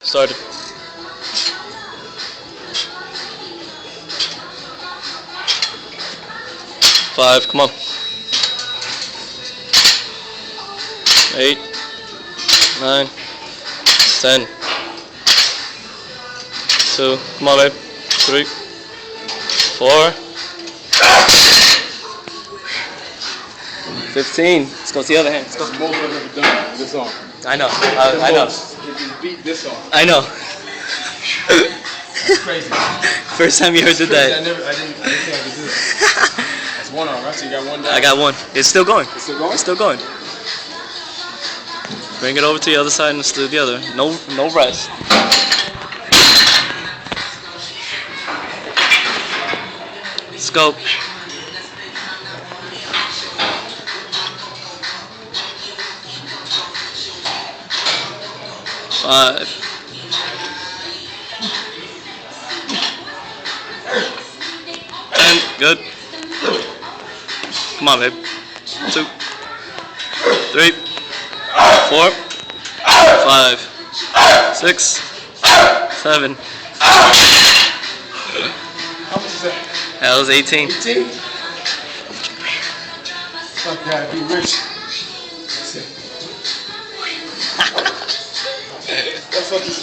Started. 5, come on. 8, 9, 10. 2, come on, babe. 3, 4, 15. Let's go to the other hand. Let's go. That's the most I've ever done this song. I know. I know. Just beat this song. I know. That's crazy. First time you heard did that. I didn't think I could do that. That's one arm, right? So you got one down. I got one. It's still going. It's still going? It's still going. Bring it over to the other side and let's do the other. No rest. Let's go. Five. 10. Good. Come on, babe. 2, 3, 4, 5, 6, 7. How much is that? That was 18. 18? Fuck that, be rich. That's it. That fucking